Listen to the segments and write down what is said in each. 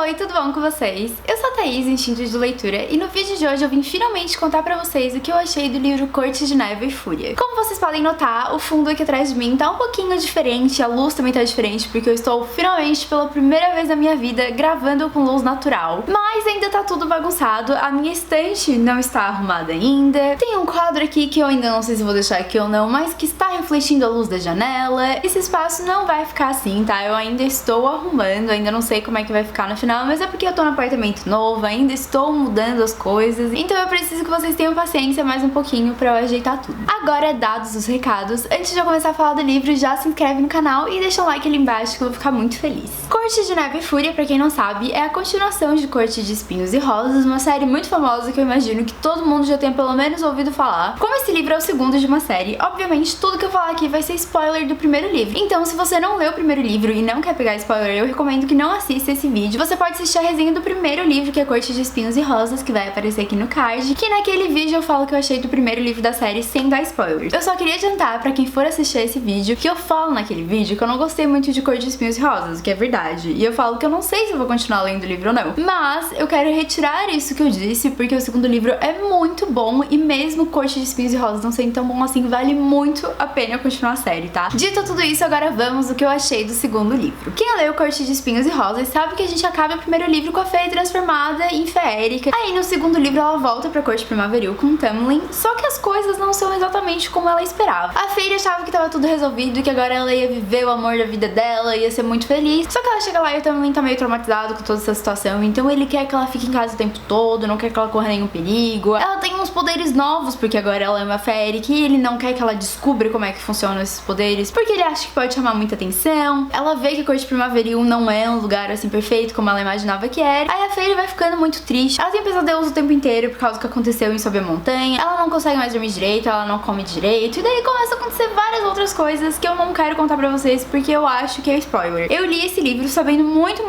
Oi, tudo bom com vocês? Eu sou a Thaís, Instinto de Leitura, e no vídeo de hoje eu vim finalmente contar pra vocês o que eu achei do livro Corte de Neve e Fúria. Como vocês podem notar, o fundo aqui atrás de mim tá um pouquinho diferente, a luz também tá diferente, porque eu estou finalmente, pela primeira vez na minha vida, gravando com luz natural. Mas ainda tá tudo bagunçado, a minha estante não está arrumada ainda, tem um quadro aqui que eu ainda não sei se vou deixar aqui ou não, mas que está refletindo a luz da janela. Esse espaço não vai ficar assim, tá? Eu ainda estou arrumando, ainda não sei como é que vai ficar no final, mas é porque eu tô no apartamento novo, ainda estou mudando as coisas, então eu preciso que vocês tenham paciência mais um pouquinho pra eu ajeitar tudo. Agora, dados os recados, antes de eu começar a falar do livro, já se inscreve no canal e deixa um like ali embaixo que eu vou ficar muito feliz. Corte de Neve e Fúria, pra quem não sabe, é a continuação de Corte de Espinhos e Rosas, uma série muito famosa que eu imagino que todo mundo já tenha pelo menos ouvido falar. Como esse livro é o segundo de uma série, obviamente tudo que eu falar aqui vai ser spoiler do primeiro livro. Então, se você não leu o primeiro livro e não quer pegar spoiler, eu recomendo que não assista esse vídeo. Você pode assistir a resenha do primeiro livro, que é Corte de Espinhos e Rosas, que vai aparecer aqui no card, que naquele vídeo eu falo que eu achei do primeiro livro da série sem dar spoilers. Eu só queria adiantar pra quem for assistir esse vídeo que eu falo naquele vídeo que eu não gostei muito de Corte de Espinhos e Rosas, o que é verdade. E eu falo que eu não sei se eu vou continuar lendo o livro ou não. Mas eu quero retirar isso que eu disse, porque o segundo livro é muito bom e mesmo Corte de Espinhos e Rosas não sendo tão bom assim, vale muito a pena continuar a série, tá? Dito tudo isso, agora vamos ao que eu achei do segundo livro. Quem leu Corte de Espinhos e Rosas sabe que a gente acaba o primeiro livro com a Fey transformada em feérica. Aí no segundo livro ela volta pra Corte Primaveril com Tamlin, só que as coisas não são exatamente como ela esperava. A Fey achava que tava tudo resolvido, que agora ela ia viver o amor da vida dela, ia ser muito feliz. Só que ela chega lá e o Tamlin tá meio traumatizado com toda essa situação, então ele quer que ela fique em casa o tempo todo, não quer que ela corra nenhum perigo. Ela tem uns poderes novos, porque agora ela é uma Férica e ele não quer que ela descubra como é que funcionam esses poderes, porque ele acha que pode chamar muita atenção. Ela vê que a Corte Primaveril não é um lugar assim perfeito como ela imaginava que era. Aí a Fey vai ficando muito triste. Ela tem pesadelos o tempo inteiro por causa do que aconteceu em Sob a Montanha. Ela não consegue mais dormir direito, ela não come direito. E daí começa a acontecer várias outras coisas que eu não quero contar pra vocês porque eu acho que é spoiler. Eu li esse livro sabendo muito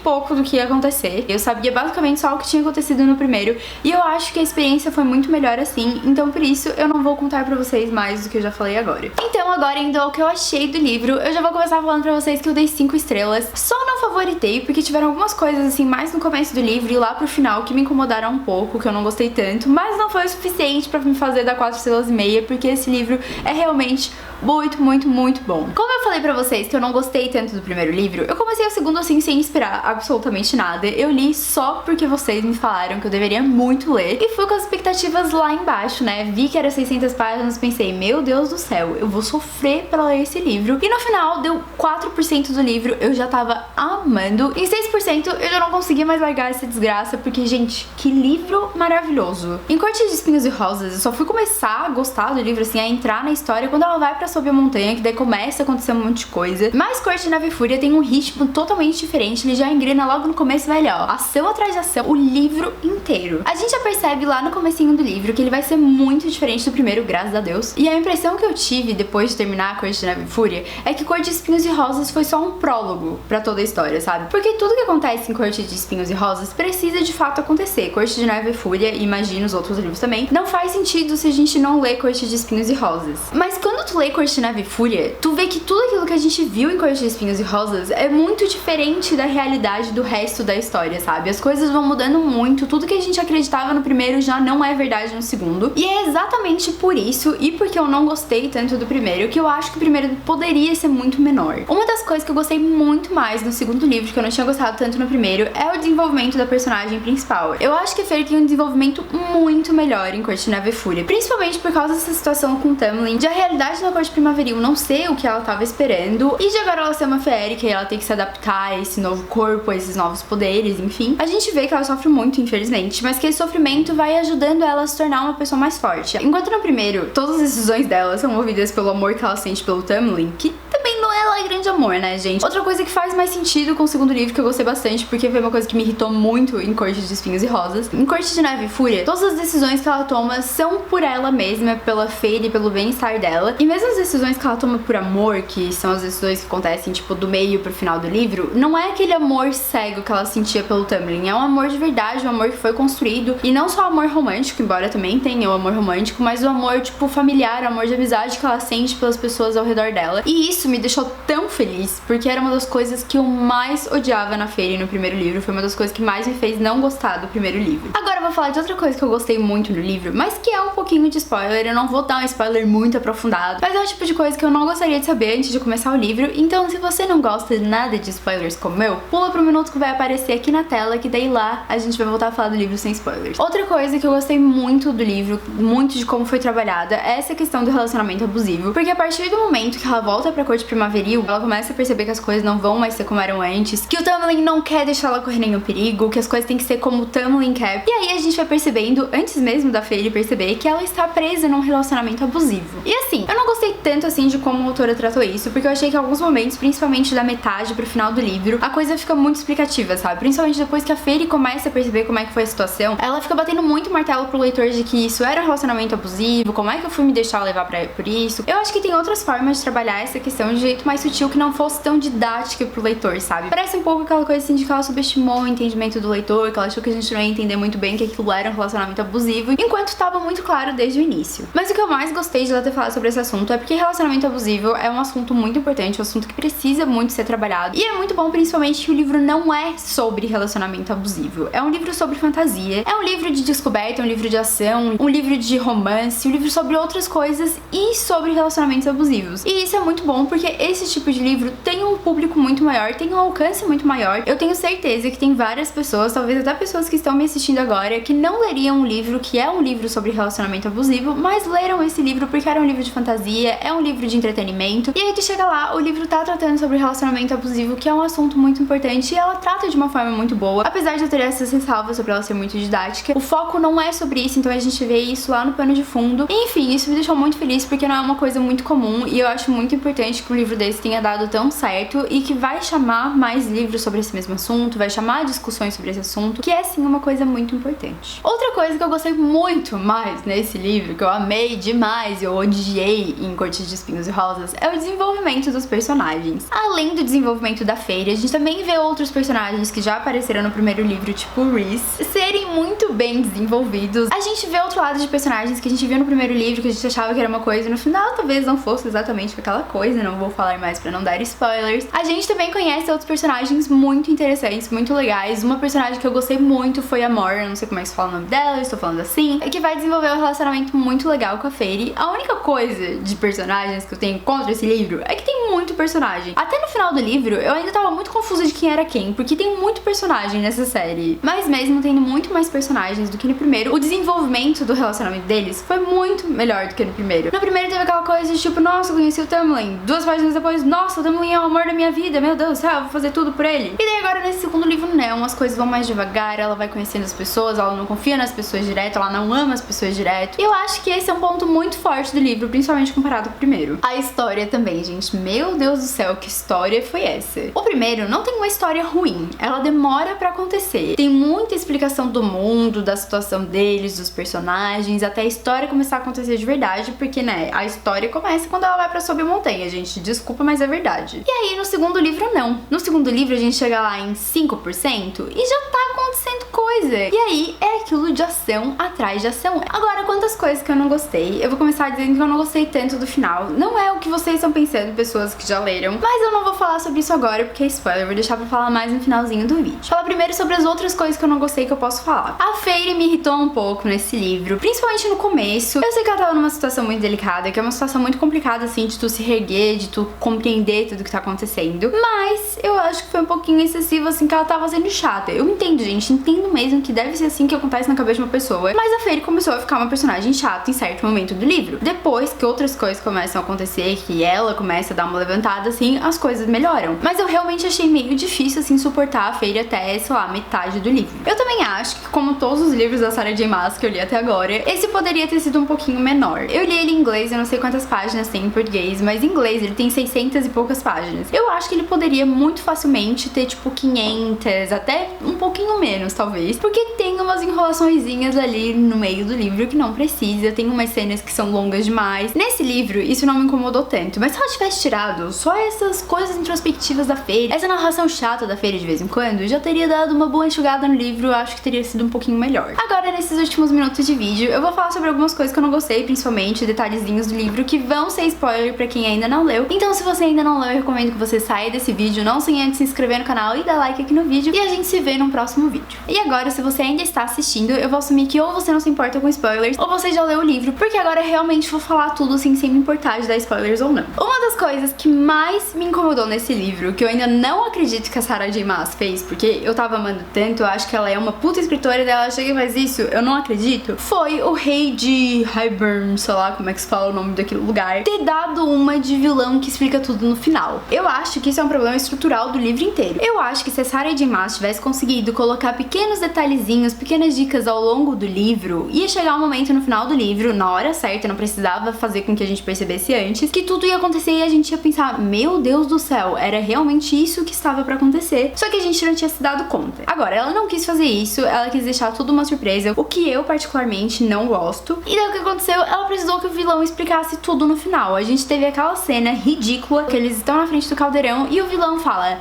pouco do que ia acontecer. Eu sabia basicamente só o que tinha acontecido no primeiro. E eu acho que a experiência foi muito melhor assim. Então por isso eu não vou contar pra vocês mais do que eu já falei agora. Então agora indo ao que eu achei do livro, eu já vou começar falando pra vocês que eu dei 5 estrelas. Só não favoritei porque tiveram algumas coisas assim mais no começo do livro e lá pro final que me incomodaram um pouco, que eu não gostei tanto, mas não foi o suficiente pra me fazer dar 4 estrelas e meia, porque esse livro é realmente muito bom. Como eu falei pra vocês que eu não gostei tanto do primeiro livro, eu comecei o segundo assim sem esperar absolutamente nada. Eu li só porque vocês me falaram que eu deveria muito ler e fui com as expectativas lá embaixo, né? Vi que era 600 páginas, pensei, meu Deus do céu, eu vou sofrer pra ler esse livro. E no final deu 4% do livro, eu já tava amando. Em 6% eu já não conseguia mais largar essa desgraça, porque, gente, que livro maravilhoso. Em Corte de Espinhos e Rosas, eu só fui começar a gostar do livro, assim, a entrar na história quando ela vai pra Sob a Montanha, que daí começa a acontecer um monte de coisa. Mas Corte de Neve e Fúria tem um ritmo totalmente diferente, ele já engrena logo no começo, velho, ó, ação atrás de ação, o livro inteiro. A gente já percebe lá no comecinho do livro que ele vai ser muito diferente do primeiro, graças a Deus. E a impressão que eu tive depois de terminar Corte de Neve e Fúria é que Corte de Espinhos e Rosas foi só um prólogo pra toda a história, sabe? Porque tudo que acontece em Corte de Espinhos e Rosas precisa de fato acontecer. Corte de Neve e Fúria, e imagino os outros livros também, não faz sentido se a gente não lê Corte de Espinhos e Rosas. Mas quando tu lê Corte de Neve e Fúria, tu vê que tudo aquilo que a gente viu em Corte de Espinhos e Rosas é muito diferente da realidade do resto da história, sabe? As coisas vão mudando muito, tudo que a gente acreditava no primeiro já não é verdade no segundo. E é exatamente por isso, e porque eu não gostei tanto do primeiro, que eu acho que o primeiro poderia ser muito menor. Uma das coisas que eu gostei muito mais no segundo livro, que eu não tinha gostado tanto no primeiro, é o desenvolvimento da personagem principal. Eu acho que a Fey tem um desenvolvimento muito melhor em Corte de Neve e Fúria, principalmente por causa dessa situação com Tamlin, de a realidade na Corte Primaveril não ser o que ela tava esperando, e de agora ela ser uma Férica e ela ter que se adaptar a esse novo corpo, a esses novos poderes, enfim. A gente vê que ela sofre muito, infelizmente, mas que esse sofrimento vai ajudando ela a se tornar uma pessoa mais forte. Enquanto no primeiro, todas as decisões dela são movidas pelo amor que ela sente pelo Tamlin, que também não é lá grande amor, né, gente? Outra coisa que faz mais sentido com o segundo livro, que eu gostei bastante, porque foi uma coisa que me irritou muito em Corte de Espinhos e Rosas. Em Corte de Neve e Fúria, todas as decisões que ela toma são por ela mesma, pela Fey e pelo bem-estar dela. E mesmo as decisões que ela toma por amor, que são as decisões que acontecem, tipo, do meio pro final do livro, não é aquele amor cego que ela sentia pelo Tamlin. É um amor de verdade, um amor que foi construído. E não só o amor romântico, embora também tenha o amor romântico, mas o amor, tipo, familiar, o amor de amizade que ela sente pelas pessoas ao redor dela. E isso me deixou tão feliz, porque era uma das coisas que eu mais odiava na Fairy no primeiro livro, foi uma das coisas que mais me fez não gostar do primeiro livro. Agora eu vou falar de outra coisa que eu gostei muito no livro, mas que é um pouquinho de spoiler, eu não vou dar um spoiler muito aprofundado, mas é o tipo de coisa que eu não gostaria de saber antes de começar o livro, então se você não gosta de nada de spoilers como eu, pula pro minuto que vai aparecer aqui na tela, que daí lá a gente vai voltar a falar do livro sem spoilers. Outra coisa que eu gostei muito do livro, muito de como foi trabalhada, é essa questão do relacionamento abusivo, porque a partir do momento que ela volta pra corte primaveril, ela começa a perceber que as coisas não vão mais ser como eram antes, que o Tamlin não quer deixar ela correr nenhum perigo, que as coisas têm que ser como o Tamlin quer. E aí a gente vai percebendo, antes mesmo da Fairy perceber, que ela está presa num relacionamento abusivo. E assim, eu não gostei tanto assim de como a autora tratou isso, porque eu achei que em alguns momentos, principalmente da metade pro final do livro, a coisa fica muito explicativa, sabe? Principalmente depois que a Fairy começa a perceber como é que foi a situação, ela fica batendo muito martelo pro leitor de que isso era um relacionamento abusivo, como é que eu fui me deixar levar por isso. Eu acho que tem outras formas de trabalhar essa questão de jeito mais sutil, que não fosse tão didática pro leitor, sabe? Parece um pouco aquela coisa assim de que ela subestimou o entendimento do leitor, que ela achou que a gente não ia entender muito bem que aquilo era um relacionamento abusivo, enquanto estava muito claro desde o início. Mas o que eu mais gostei de ela ter falado sobre esse assunto é porque relacionamento abusivo é um assunto muito importante, um assunto que precisa muito ser trabalhado, e é muito bom principalmente que o livro não é sobre relacionamento abusivo, é um livro sobre fantasia, é um livro de descoberta, é um livro de ação, um livro de romance, um livro sobre outras coisas e sobre relacionamentos abusivos. E isso é muito bom porque esse tipo de livro tem um público muito maior, tem um alcance muito maior. Eu tenho certeza que tem várias pessoas, talvez até pessoas que estão me assistindo agora, que não leriam um livro que é um livro sobre relacionamento abusivo, mas leram esse livro porque era um livro de fantasia, é um livro de entretenimento. E aí tu chega lá, o livro tá tratando sobre relacionamento abusivo, que é um assunto muito importante, e ela trata de uma forma muito boa, apesar de eu ter essas ressalvas sobre ela ser muito didática. O foco não é sobre isso, então a gente vê isso lá no pano de fundo. E, enfim, isso me deixou muito feliz porque não é uma coisa muito comum, e eu acho muito importante que um livro desse tenha dado tão certo e que vai chamar mais livros sobre esse mesmo assunto, vai chamar discussões sobre esse assunto, que é sim uma coisa muito importante. Outra coisa que eu gostei muito mais nesse livro, que eu amei demais, eu odiei em Corte de Espinhos e Rosas, é o desenvolvimento dos personagens. Além do desenvolvimento da Fairy, a gente também vê outros personagens que já apareceram no primeiro livro, tipo o Rhys, serem muito bem desenvolvidos. A gente vê outro lado de personagens que a gente viu no primeiro livro, que a gente achava que era uma coisa, e no final talvez não fosse exatamente aquela coisa, não vou falar mais pra não dar spoilers. A gente também conhece outros personagens muito interessantes, muito legais. Uma personagem que eu gostei muito foi a Mor, eu não sei como é que se fala o nome dela, eu estou falando assim, que vai desenvolver um relacionamento muito legal com a Fairy. A única coisa de personagens que eu tenho contra esse livro é que tem muito personagem. Até no final do livro, eu ainda tava muito confusa de quem era quem, porque tem muito personagem nessa série. Mas mesmo tendo muito mais personagens do que no primeiro, o desenvolvimento do relacionamento deles foi muito melhor do que no primeiro. No primeiro teve aquela coisa de tipo, nossa, eu conheci o Tamlin. 2 páginas depois, nossa, o Tamlin é o amor da minha vida, meu Deus do céu, eu vou fazer tudo por ele. E daí agora nesse segundo livro não, as coisas vão mais devagar, ela vai conhecendo as pessoas, ela não confia nas pessoas direto, ela não ama as pessoas direto. E eu acho que esse é um ponto muito forte do livro, principalmente comparado com o primeiro. A história também, gente, meu Deus do céu, que história foi essa? O primeiro não tem uma história ruim, ela demora pra acontecer. Tem muita explicação do mundo, da situação deles, dos personagens, até a história começar a acontecer de verdade, porque, né, a história começa quando ela vai pra sob a montanha, gente, desculpa, mas é verdade. E aí, no segundo livro, não. No segundo livro, a gente chega lá em 5% e já tá acontecendo coisa. E aí, é aquilo de ação atrás de ação. Agora, quantas coisas que eu não gostei, eu vou começar dizendo que eu não gostei tanto do final. Não é o que vocês estão pensando, pessoas que já leram, mas eu não vou falar sobre isso agora, porque é spoiler, eu vou deixar pra falar mais no finalzinho do vídeo. Falar primeiro sobre as outras coisas que eu não gostei que eu posso falar. A Fairy me irritou um pouco nesse livro, principalmente no começo. Eu sei que ela tava numa situação muito delicada, que é uma situação muito complicada, assim, de tu se reerguer, de tu compreender tudo que tá acontecendo, mas eu acho que foi um pouquinho excessivo, assim, que ela tava sendo chata. Eu entendo, gente, entendo mesmo que deve ser assim que acontece na cabeça de uma pessoa, mas a Fairy começou a ficar uma personagem chata em certo momento do livro. Depois que outras coisas começam a acontecer, que ela começa a dar uma levantada, assim, as coisas melhoram. Mas eu realmente achei meio difícil, assim, suportar a Fairy até, sei lá, metade do livro. Eu também acho que, como todos os livros da Sarah J Maas que eu li até agora, esse poderia ter sido um pouquinho menor. Eu li ele em inglês, eu não sei quantas páginas tem em português, mas em inglês ele tem 600 e poucas páginas. Eu acho que ele poderia muito facilmente ter, tipo, 500, até um pouquinho menos. menos, talvez, porque tem umas enrolaçõezinhas ali no meio do livro que não precisa, tem umas cenas que são longas demais. Nesse livro, isso não me incomodou tanto, mas se ela tivesse tirado só essas coisas introspectivas da Feyre, essa narração chata da Feyre de vez em quando, já teria dado uma boa enxugada no livro, eu acho que teria sido um pouquinho melhor. Agora, nesses últimos minutos de vídeo, eu vou falar sobre algumas coisas que eu não gostei, principalmente detalhezinhos do livro que vão ser spoiler pra quem ainda não leu. Então, se você ainda não leu, eu recomendo que você saia desse vídeo, não sem antes se inscrever no canal e dar like aqui no vídeo, e a gente se vê num próximo vídeo. E agora, se você ainda está assistindo, eu vou assumir que ou você não se importa com spoilers, ou você já leu o livro, porque agora eu realmente vou falar tudo assim, sem me importar de dar spoilers ou não. Uma das coisas que mais me incomodou nesse livro, que eu ainda não acredito que a Sarah J. Maas fez, porque eu tava amando tanto, eu acho que ela é uma puta escritora dela, chega e faz isso, eu não acredito, foi o rei de Hybern, sei lá como é que se fala o nome daquele lugar, ter dado uma de vilão que explica tudo no final. Eu acho que isso é um problema estrutural do livro inteiro. Eu acho que se a Sarah J. Maas tivesse conseguido colocar pequenos detalhezinhos, pequenas dicas ao longo do livro, ia chegar um momento no final do livro, na hora certa, não precisava fazer com que a gente percebesse antes, que tudo ia acontecer e a gente ia pensar, meu Deus do céu, era realmente isso que estava pra acontecer, só que a gente não tinha se dado conta. Agora, ela não quis fazer isso, ela quis deixar tudo uma surpresa, o que eu particularmente não gosto. E daí o que aconteceu? Ela precisou que o vilão explicasse tudo no final. A gente teve aquela cena ridícula que eles estão na frente do caldeirão e o vilão fala: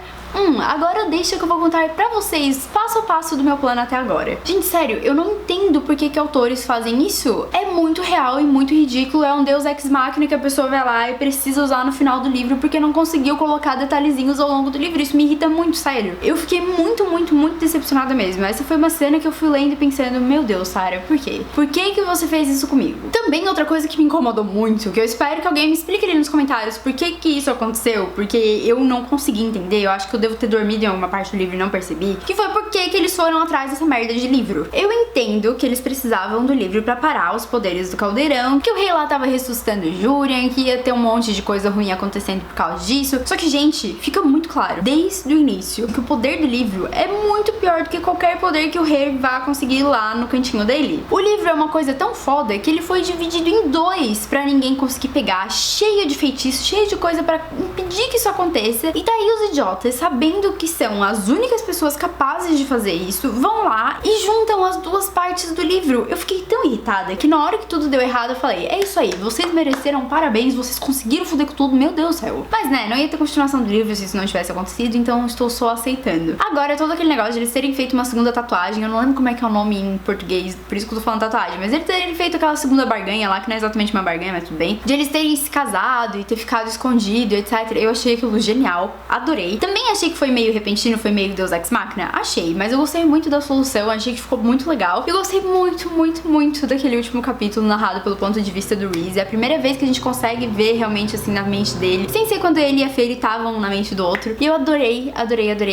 agora deixa que eu vou contar pra vocês passo a passo do meu plano até agora. Gente, sério, eu não entendo por que autores fazem isso. É muito real e muito ridículo. É um deus ex machina que a pessoa vai lá e precisa usar no final do livro porque não conseguiu colocar detalhezinhos ao longo do livro. Isso me irrita muito, sério. Eu fiquei muito decepcionada mesmo. Essa foi uma cena que eu fui lendo e pensando, meu Deus, Sarah, por quê? Por que você fez isso comigo? Também outra coisa que me incomodou muito, que eu espero que alguém me explique ali nos comentários por que isso aconteceu, porque eu não consegui entender. Eu acho que eu devo ter dormido em alguma parte do livro e não percebi, que foi porque que eles foram atrás dessa merda de livro. Eu entendo que eles precisavam do livro pra parar os poderes do caldeirão, que o rei lá tava ressuscitando Júrian, que ia ter um monte de coisa ruim acontecendo por causa disso. Só que, gente, fica muito claro, desde o início, que o poder do livro é muito pior do que qualquer poder que o rei vá conseguir lá no cantinho dele. O livro é uma coisa tão foda que ele foi dividido em dois pra ninguém conseguir pegar, cheio de feitiços, cheio de coisa pra impedir que isso aconteça. E daí os idiotas, sabendo que são as únicas pessoas capazes de fazer isso, vão lá e juntam as duas partes do livro. Eu fiquei tão irritada que na hora que tudo deu errado eu falei, é isso aí, vocês mereceram parabéns, vocês conseguiram foder com tudo, meu Deus do céu. Mas né, não ia ter continuação do livro se isso não tivesse acontecido, então eu estou só aceitando. Agora, todo aquele negócio de eles terem feito uma segunda tatuagem, eu não lembro como é que é o nome em português, por isso que eu tô falando tatuagem, mas eles terem feito aquela segunda barganha lá, que não é exatamente uma barganha, mas tudo bem, de eles terem se casado e ter ficado escondido, etc. Eu achei aquilo genial, adorei. Também achei que foi meio repentino, foi meio Deus Ex Machina, achei, mas eu gostei muito da solução, achei que ficou muito legal. Eu gostei muito daquele último capítulo narrado pelo ponto de vista do Rhys. É a primeira vez que a gente consegue ver realmente assim na mente dele, sem ser quando ele e a Feyre estavam na mente do outro. E eu adorei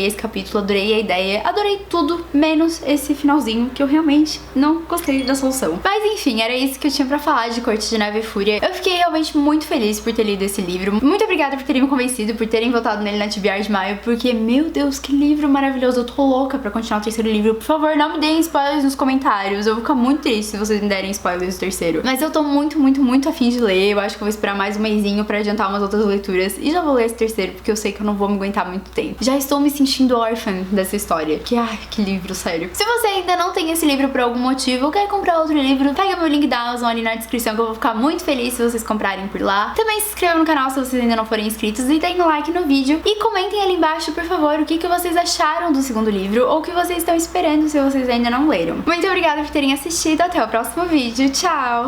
esse capítulo, adorei a ideia, adorei tudo, menos esse finalzinho, que eu realmente não gostei da solução. Mas enfim, era isso que eu tinha pra falar de Corte de Neve e Fúria. Eu fiquei realmente muito feliz por ter lido esse livro. Muito obrigada por terem me convencido, por terem votado nele na TBR de maio, porque, meu Deus, que livro maravilhoso. Eu tô louca pra continuar o terceiro livro. Por favor, não me deem spoilers nos comentários. Eu vou ficar muito triste se vocês me derem spoilers do terceiro. Mas eu tô muito afim de ler. Eu acho que eu vou esperar mais um mesinho pra adiantar umas outras leituras. E já vou ler esse terceiro, porque eu sei que eu não vou me aguentar muito tempo. Já estou me sentindo órfã dessa história. Que livro, sério. Se você ainda não tem esse livro por algum motivo ou quer comprar outro livro, pega meu link da Amazon ali na descrição, que eu vou ficar muito feliz se vocês comprarem por lá. Também se inscrevam no canal se vocês ainda não forem inscritos e deem um like no vídeo. E comentem ali embaixo, por favor, o que vocês acharam do segundo livro ou o que vocês estão esperando se vocês ainda não leram. Muito obrigada por terem assistido. Até o próximo vídeo. Tchau!